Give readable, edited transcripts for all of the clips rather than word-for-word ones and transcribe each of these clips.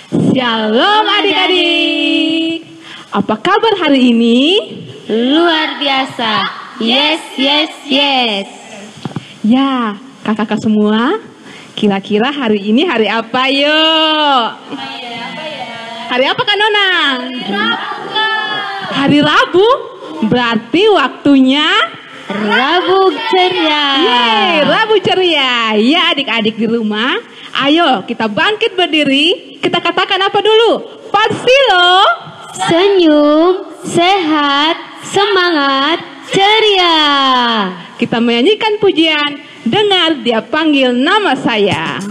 Shalom adik-adik. Apa kabar hari ini? Luar biasa. Yes, yes, yes. Ya, kakak-kakak semua, kira-kira hari ini hari apa yuk? Hari apa Kak Nona? Hari Rabu. Berarti waktunya Rabu ceria. Yeay, Rabu ceria. Ya adik-adik di rumah, ayo kita bangkit berdiri. Kita katakan apa dulu? Parsilo. Senyum, sehat, semangat, ceria. Kita menyanyikan pujian. Dengar Dia panggil nama saya.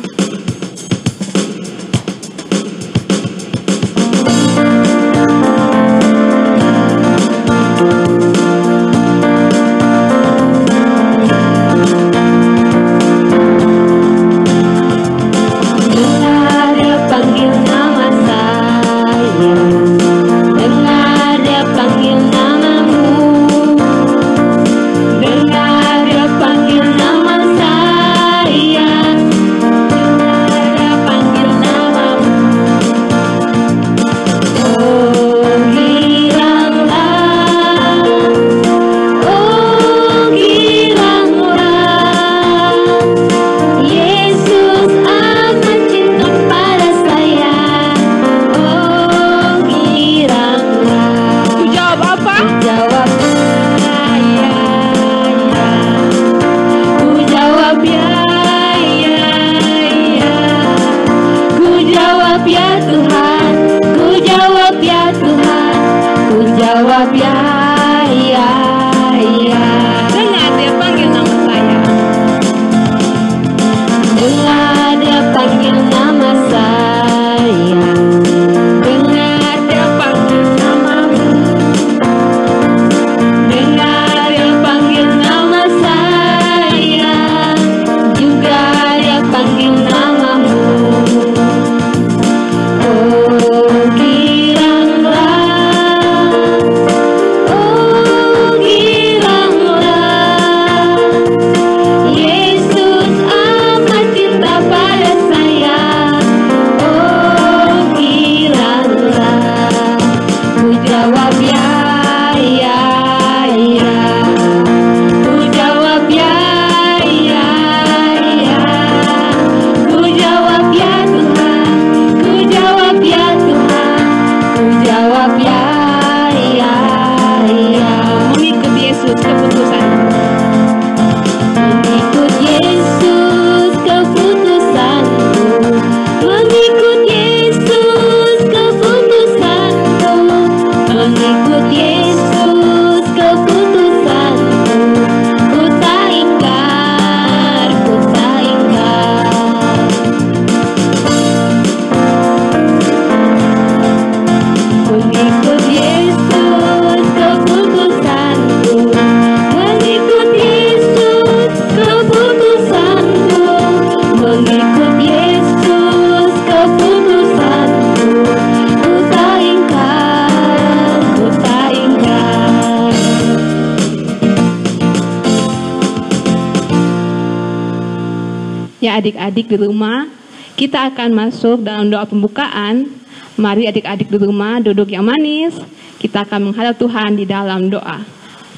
Adik-adik di rumah, kita akan masuk dalam doa pembukaan. Mari adik-adik di rumah duduk yang manis. Kita akan menghadap Tuhan di dalam doa.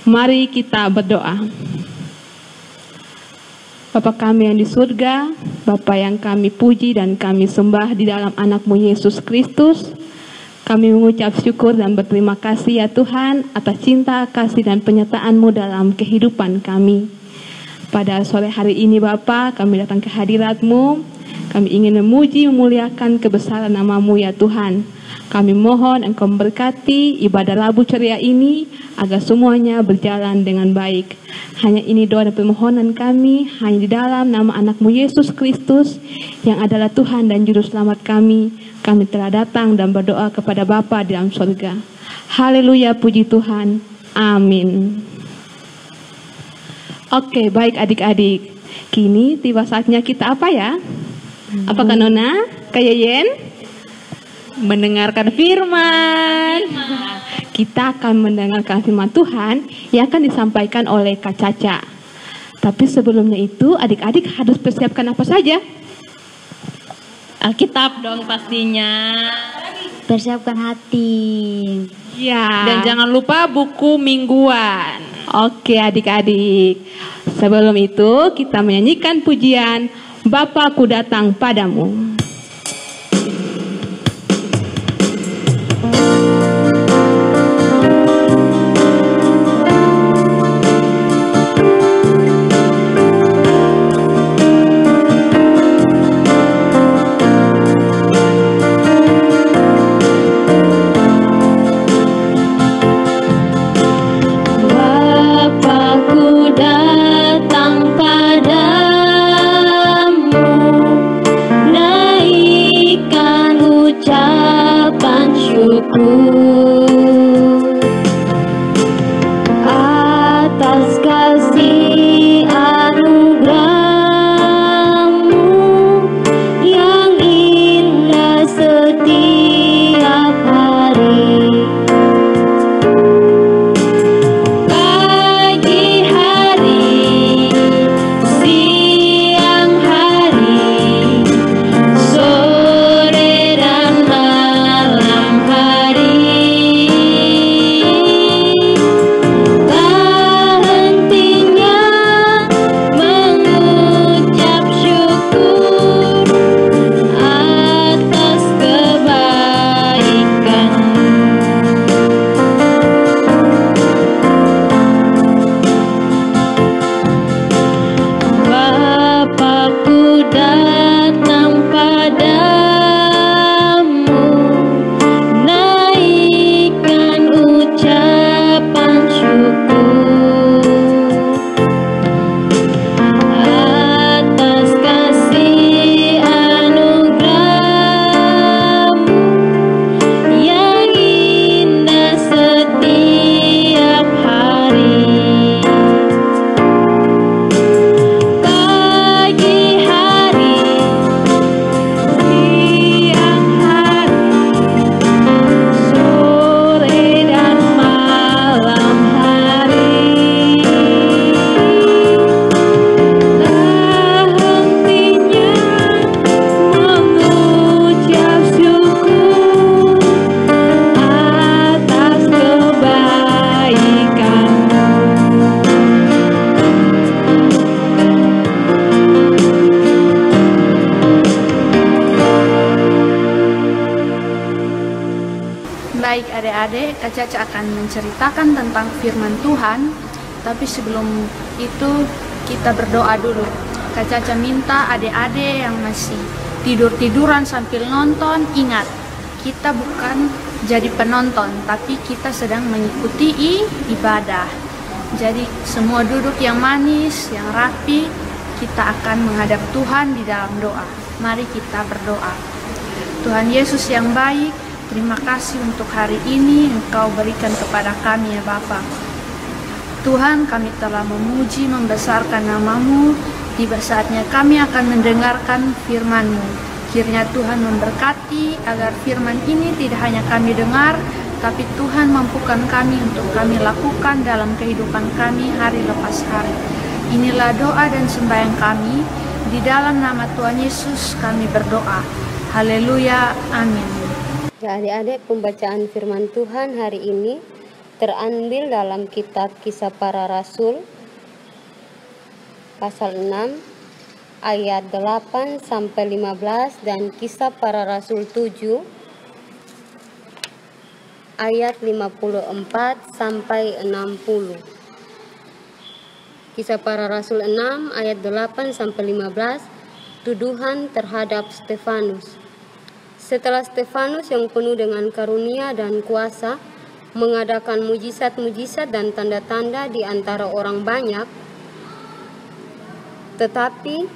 Mari kita berdoa. Bapa kami yang di surga, Bapa yang kami puji dan kami sembah di dalam anak-Mu Yesus Kristus. Kami mengucap syukur dan berterima kasih ya Tuhan atas cinta, kasih dan penyertaan-Mu dalam kehidupan kami. Pada sore hari ini Bapa, kami datang ke hadirat-Mu. Kami ingin memuji, memuliakan kebesaran nama-Mu ya Tuhan. Kami mohon Engkau memberkati ibadah Rabu ceria ini agar semuanya berjalan dengan baik. Hanya ini doa dan permohonan kami, hanya di dalam nama anak-Mu Yesus Kristus yang adalah Tuhan dan Juru Selamat kami. Kami telah datang dan berdoa kepada Bapa di dalam surga. Haleluya, puji Tuhan. Amin. Oke, baik adik-adik. Kini tiba saatnya kita apa ya? Apa Kak Nona? Kak Yeyen? Mendengarkan firman. Kita akan mendengarkan firman Tuhan yang akan disampaikan oleh Kak Caca. Tapi sebelumnya itu adik-adik harus persiapkan apa saja? Alkitab dong pastinya. Persiapkan hati. Ya. Dan jangan lupa buku mingguan. Oke adik-adik, sebelum itu kita menyanyikan pujian Bapakku datang padamu. Bapakku datang padamu, naikkan ucapan syukur atas kasih anugerahmu yang indah setiap hari. Pagi hari, siang hari, sore dan malam hari, tak hentinya mengucap syukur atas kebaikan-Mu. Bapakku datang padamu, naikkan ucapan syukur atas kasih anugerahmu yang indah setiap hari. Pagi hari, siang hari, sore dan malam hari, tak hentinya mengucap syukur atas kebaikan-Mu. Baik adik-adik, Kak Caca akan menceritakan tentang firman Tuhan. Tapi sebelum itu kita berdoa dulu. Kak Caca minta adik-adik yang masih tidur-tiduran sambil nonton, ingat, kita bukan jadi penonton, tapi kita sedang mengikuti ibadah. Jadi semua duduk yang manis, yang rapi, kita akan menghadap Tuhan di dalam doa. Mari kita berdoa. Tuhan Yesus yang baik, terima kasih untuk hari ini Engkau berikan kepada kami ya Bapa. Tuhan, kami telah memuji, membesarkan nama-Mu. Tiba saatnya kami akan mendengarkan firman-Mu. Kiranya Tuhan memberkati agar firman ini tidak hanya kami dengar, tapi Tuhan mampukan kami untuk kami lakukan dalam kehidupan kami hari lepas hari. Inilah doa dan sembahyang kami. Di dalam nama Tuhan Yesus kami berdoa. Haleluya, amin. Ya adik-adik, pembacaan firman Tuhan hari ini terambil dalam kitab Kisah Para Rasul pasal 6 ayat 8 sampai 15 dan Kisah Para Rasul 7 ayat 54 sampai 60. Kisah Para Rasul 6 ayat 8 sampai 15, tuduhan terhadap Stefanus. Setelah Stefanus yang penuh dengan karunia dan kuasa mengadakan mujizat-mujizat dan tanda-tanda di antara orang banyak, tetapi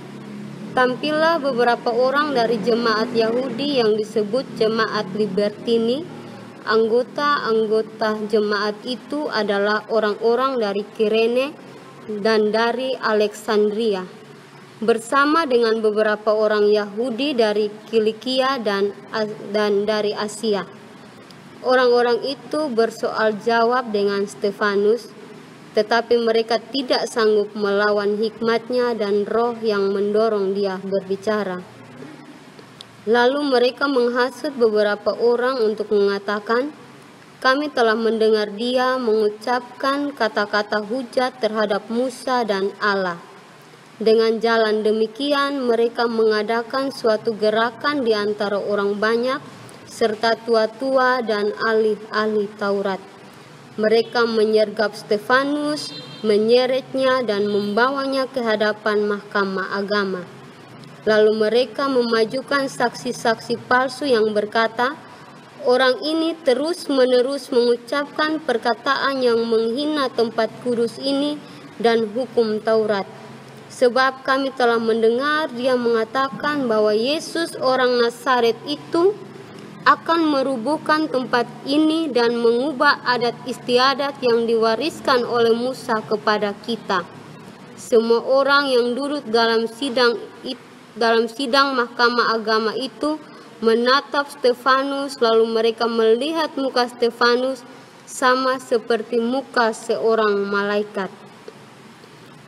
tampillah beberapa orang dari jemaat Yahudi yang disebut jemaat Libertini. Anggota-anggota jemaat itu adalah orang-orang dari Kirene dan dari Alexandria, bersama dengan beberapa orang Yahudi dari Kilikia dan dari Asia. Orang-orang itu bersoal jawab dengan Stefanus, tetapi mereka tidak sanggup melawan hikmatnya dan roh yang mendorong dia berbicara. Lalu mereka menghasut beberapa orang untuk mengatakan, "Kami telah mendengar dia mengucapkan kata-kata hujat terhadap Musa dan Allah." Dengan jalan demikian, mereka mengadakan suatu gerakan di antara orang banyak, serta tua-tua dan ahli-ahli Taurat. Mereka menyergap Stefanus, menyeretnya, dan membawanya ke hadapan mahkamah agama. Lalu mereka memajukan saksi-saksi palsu yang berkata, "Orang ini terus-menerus mengucapkan perkataan yang menghina tempat kudus ini dan hukum Taurat. Sebab kami telah mendengar dia mengatakan bahwa Yesus orang Nazaret itu akan merubuhkan tempat ini dan mengubah adat istiadat yang diwariskan oleh Musa kepada kita." Semua orang yang duduk dalam sidang mahkamah agama itu menatap Stefanus, lalu mereka melihat muka Stefanus sama seperti muka seorang malaikat.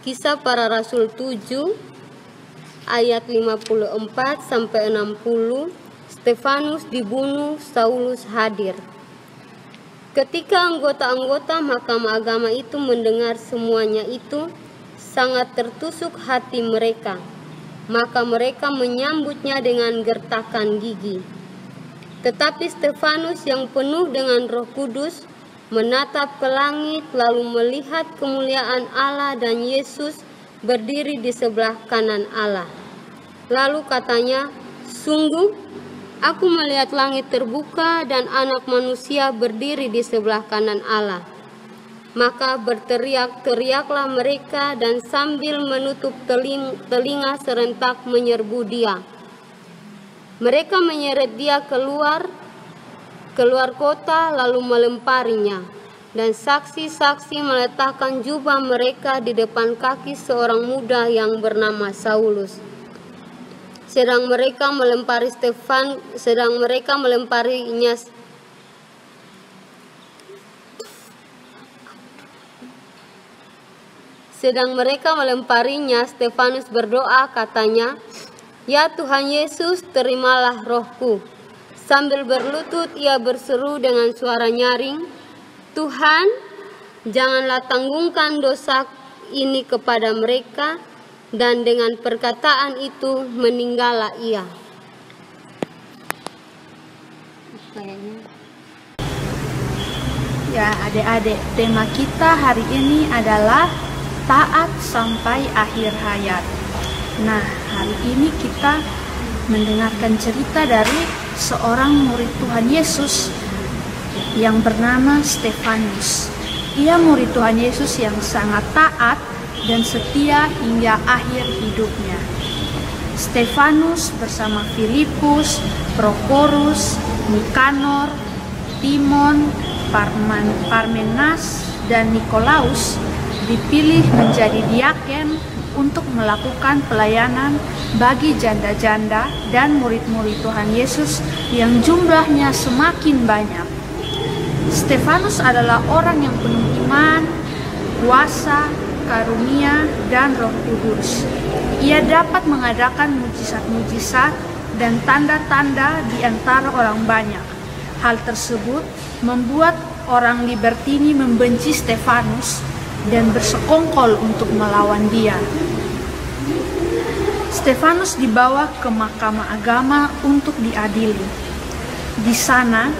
Kisah Para Rasul 7 ayat 54-60. Stefanus dibunuh, Saulus hadir. Ketika anggota-anggota mahkamah agama itu mendengar semuanya itu, sangat tertusuk hati mereka. Maka mereka menyambutnya dengan gertakan gigi. Tetapi Stefanus yang penuh dengan Roh Kudus menatap ke langit, lalu melihat kemuliaan Allah dan Yesus berdiri di sebelah kanan Allah. Lalu katanya, "Sungguh, aku melihat langit terbuka dan Anak Manusia berdiri di sebelah kanan Allah." Maka berteriak-teriaklah mereka dan sambil menutup telinga serentak menyerbu dia. Mereka menyeret dia keluar kota lalu melemparinya, dan saksi-saksi meletakkan jubah mereka di depan kaki seorang muda yang bernama Saulus. Sedang mereka melemparinya, Stefanus berdoa, katanya, "Ya Tuhan Yesus, terimalah rohku." Sambil berlutut ia berseru dengan suara nyaring, "Tuhan, janganlah tanggungkan dosa ini kepada mereka." Dan dengan perkataan itu meninggallah ia. Ya adik-adik, tema kita hari ini adalah taat sampai akhir hayat. Nah, hari ini kita mendengarkan cerita dari seorang murid Tuhan Yesus yang bernama Stefanus. Ia murid Tuhan Yesus yang sangat taat dan setia hingga akhir hidupnya. Stefanus bersama Filipus, Prokorus, Nikanor, Timon, Parmenas, dan Nikolaus dipilih menjadi diaken untuk melakukan pelayanan bagi janda-janda dan murid-murid Tuhan Yesus yang jumlahnya semakin banyak. Stefanus adalah orang yang penuh iman, kuasa, karunia, dan Roh Kudus. Ia dapat mengadakan mujizat-mujizat dan tanda-tanda di antara orang banyak. Hal tersebut membuat orang Libertini membenci Stefanus dan bersekongkol untuk melawan dia. Stefanus dibawa ke mahkamah agama untuk diadili. Di sana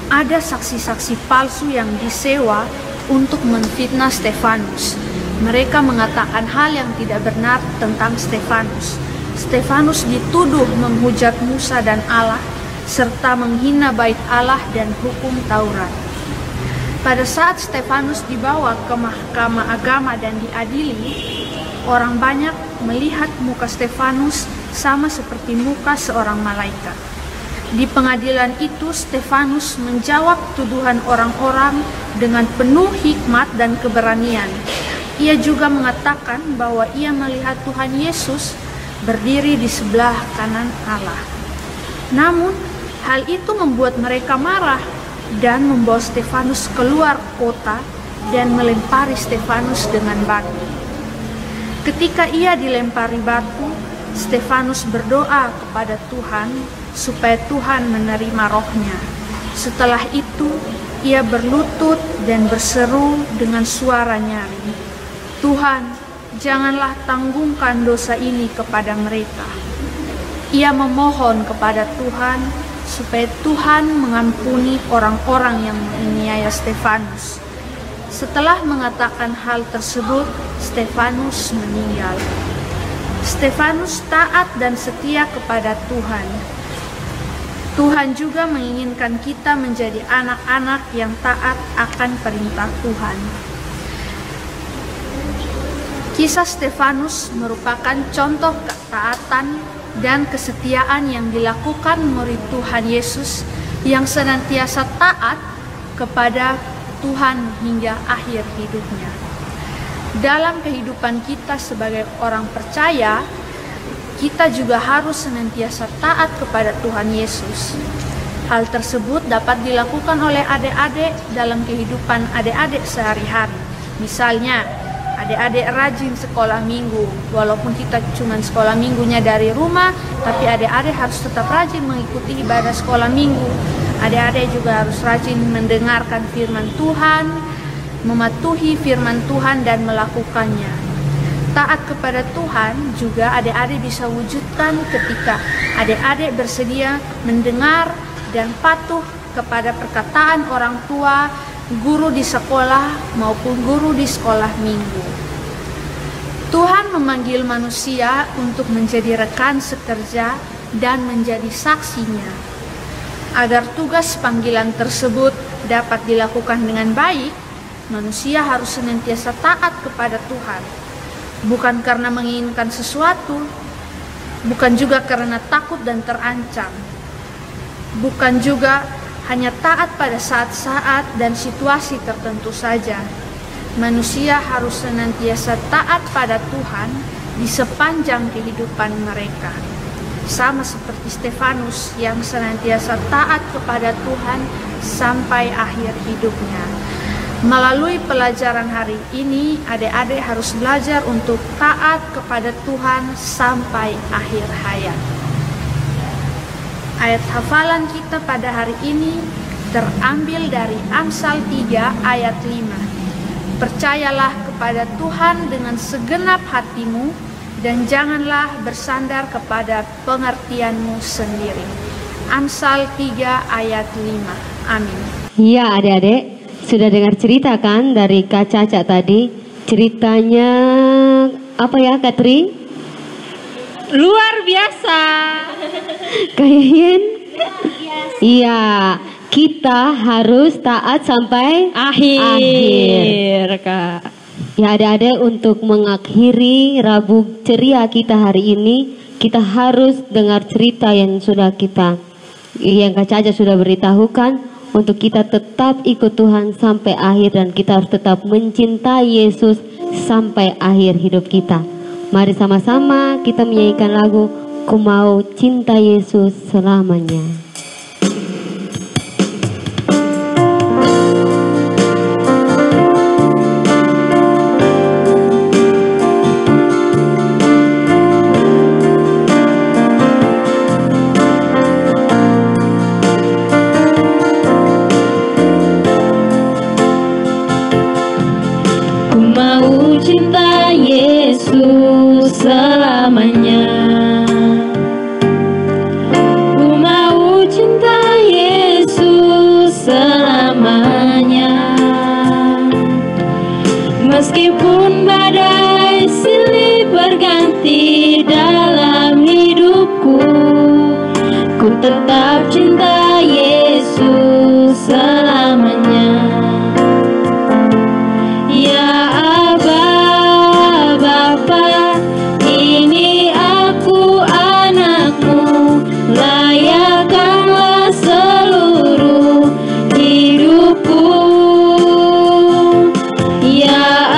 ada saksi-saksi palsu yang disewa untuk menfitnah Stefanus. Mereka mengatakan hal yang tidak benar tentang Stefanus. Stefanus dituduh menghujat Musa dan Allah, serta menghina bait Allah dan hukum Taurat. Pada saat Stefanus dibawa ke mahkamah agama dan diadili, orang banyak melihat muka Stefanus sama seperti muka seorang malaikat. Di pengadilan itu, Stefanus menjawab tuduhan orang-orang dengan penuh hikmat dan keberanian. Ia juga mengatakan bahwa ia melihat Tuhan Yesus berdiri di sebelah kanan Allah. Namun, hal itu membuat mereka marah dan membawa Stefanus keluar kota dan melempari Stefanus dengan batu. Ketika ia dilempari batu, Stefanus berdoa kepada Tuhan supaya Tuhan menerima rohnya. Setelah itu, ia berlutut dan berseru dengan suara nyaring, "Tuhan, janganlah tanggungkan dosa ini kepada mereka." Ia memohon kepada Tuhan supaya Tuhan mengampuni orang-orang yang menganiaya Stefanus. Setelah mengatakan hal tersebut, Stefanus meninggal. Stefanus taat dan setia kepada Tuhan. Tuhan juga menginginkan kita menjadi anak-anak yang taat akan perintah Tuhan. Kisah Stefanus merupakan contoh ketaatan dan kesetiaan yang dilakukan murid Tuhan Yesus yang senantiasa taat kepada Tuhan hingga akhir hidupnya. Dalam kehidupan kita sebagai orang percaya, kita juga harus senantiasa taat kepada Tuhan Yesus. Hal tersebut dapat dilakukan oleh adik-adik dalam kehidupan adik-adik sehari-hari. Misalnya, adik-adik rajin sekolah minggu. Walaupun kita cuma sekolah minggunya dari rumah, tapi adik-adik harus tetap rajin mengikuti ibadah sekolah minggu. Adik-adik juga harus rajin mendengarkan firman Tuhan, mematuhi firman Tuhan dan melakukannya. Taat kepada Tuhan juga adik-adik bisa wujudkan ketika adik-adik bersedia mendengar dan patuh kepada perkataan orang tua, guru di sekolah maupun guru di sekolah minggu. Tuhan memanggil manusia untuk menjadi rekan sekerja dan menjadi saksinya. Agar tugas panggilan tersebut dapat dilakukan dengan baik, manusia harus senantiasa taat kepada Tuhan. Bukan karena menginginkan sesuatu, bukan juga karena takut dan terancam, bukan juga hanya taat pada saat-saat dan situasi tertentu saja. Manusia harus senantiasa taat pada Tuhan di sepanjang kehidupan mereka. Sama seperti Stefanus yang senantiasa taat kepada Tuhan sampai akhir hidupnya. Melalui pelajaran hari ini, adik-adik harus belajar untuk taat kepada Tuhan sampai akhir hayat. Ayat hafalan kita pada hari ini terambil dari Amsal 3 ayat 5. Percayalah kepada Tuhan dengan segenap hatimu dan janganlah bersandar kepada pengertianmu sendiri. Amsal 3 ayat 5. Amin. Iya adik-adik, sudah dengar cerita kan dari Kak Caca tadi? Ceritanya apa ya Kak Tri? Luar biasa. Kak Yeyen? Iya, kita harus taat sampai akhir. Kak. Ya adik-adik, untuk mengakhiri Rabu ceria kita hari ini, kita harus dengar cerita yang Kak Caca sudah beritahukan, untuk kita tetap ikut Tuhan sampai akhir dan kita harus tetap mencintai Yesus sampai akhir hidup kita. Mari sama-sama kita menyanyikan lagu Ku Mau Cinta Yesus Selamanya. Cinta Yesus selamanya. Ku mau cinta Yesus selamanya. Meskipun badai silih berganti dalam hidupku, ku tetap cinta Yesus selamanya. Ya Bapa, ini aku anakmu, layakkanlah seluruh hidupku. Ya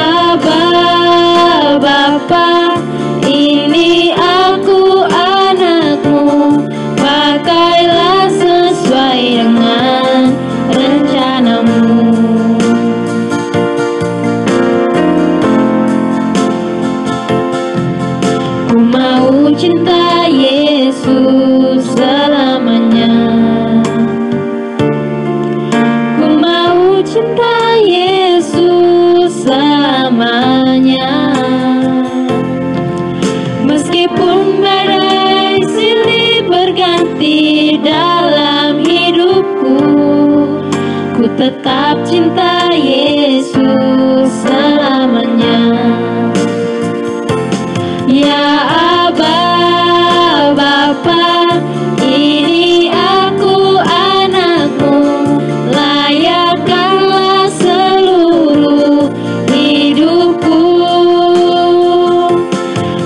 Bapa, ini aku anakmu, pakailah tetap cinta Yesus selamanya. Ya Aba, Bapa, ini aku anakmu, layakkanlah seluruh hidupku.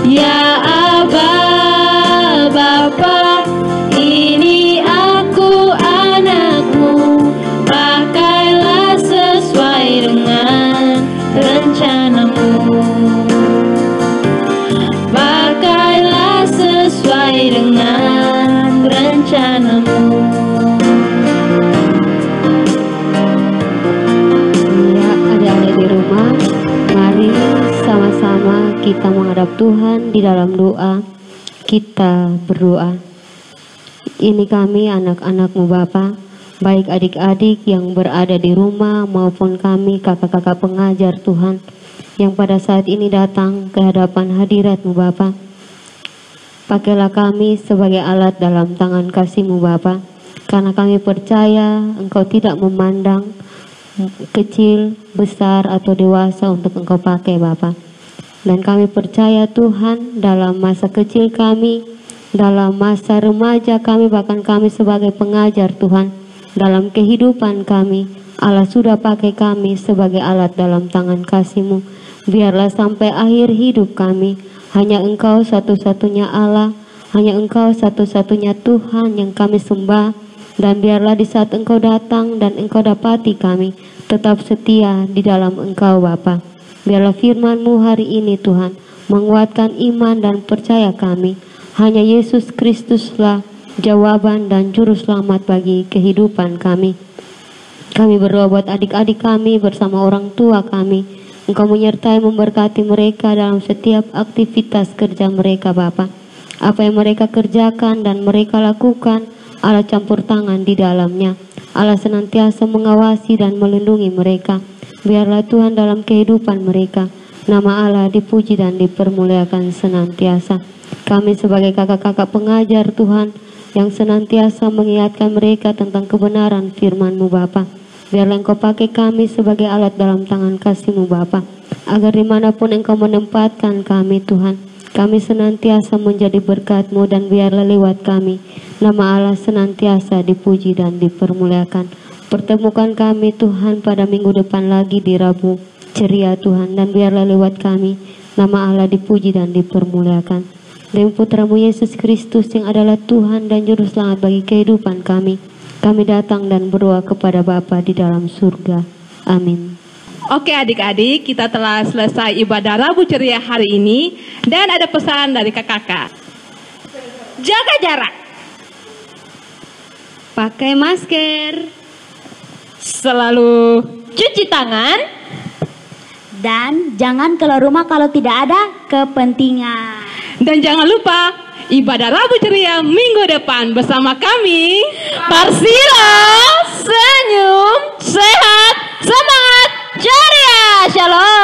Ya Aba, Bapa, ini aku anakmu, pakailah sesuai dengan rencanamu. Pakailah sesuai dengan rencanamu. Ya, adik-adik di rumah, mari sama-sama kita menghadap Tuhan di dalam doa. Kita berdoa. Ini kami anak-anakmu Bapa, baik adik-adik yang berada di rumah maupun kami kakak-kakak pengajar Tuhan, yang pada saat ini datang ke hadapan hadirat-Mu Bapa. Pakailah kami sebagai alat dalam tangan kasih-Mu Bapa, karena kami percaya Engkau tidak memandang kecil, besar atau dewasa untuk Engkau pakai Bapa. Dan kami percaya Tuhan, dalam masa kecil kami, dalam masa remaja kami, bahkan kami sebagai pengajar Tuhan, dalam kehidupan kami, Allah sudah pakai kami sebagai alat dalam tangan kasih-Mu. Biarlah sampai akhir hidup kami, hanya Engkau satu-satunya Allah, hanya Engkau satu-satunya Tuhan yang kami sembah. Dan biarlah di saat Engkau datang dan Engkau dapati kami, tetap setia di dalam Engkau Bapa. Biarlah firman-Mu hari ini Tuhan, menguatkan iman dan percaya kami. Hanya Yesus Kristuslah jawaban dan juru selamat bagi kehidupan kami. Kami berdoa buat adik-adik kami bersama orang tua kami. Engkau menyertai memberkati mereka dalam setiap aktivitas kerja mereka Bapa. Apa yang mereka kerjakan dan mereka lakukan, Allah campur tangan di dalamnya. Allah senantiasa mengawasi dan melindungi mereka. Biarlah Tuhan dalam kehidupan mereka, nama Allah dipuji dan dipermuliakan senantiasa. Kami sebagai kakak-kakak pengajar Tuhan, yang senantiasa mengingatkan mereka tentang kebenaran firman-Mu Bapa. Biarlah Engkau pakai kami sebagai alat dalam tangan kasih-Mu Bapa, agar dimanapun Engkau menempatkan kami Tuhan, kami senantiasa menjadi berkat-Mu, dan biarlah lewat kami nama Allah senantiasa dipuji dan dipermuliakan. Pertemukan kami Tuhan pada minggu depan lagi di Rabu Ceria Tuhan, dan biarlah lewat kami nama Allah dipuji dan dipermuliakan. Demi Putra-Mu Yesus Kristus yang adalah Tuhan dan Juru Selamat bagi kehidupan kami datang dan berdoa kepada Bapa di dalam surga. Amin. Oke adik-adik, kita telah selesai ibadah Rabu Ceria hari ini, dan ada pesan dari kakak-kakak. Jaga jarak, Pakai masker, selalu cuci tangan, dan jangan keluar rumah kalau tidak ada kepentingan. dan jangan lupa ibadah Rabu Ceria minggu depan bersama kami. Parsila, senyum, sehat, semangat, ceria, shalom.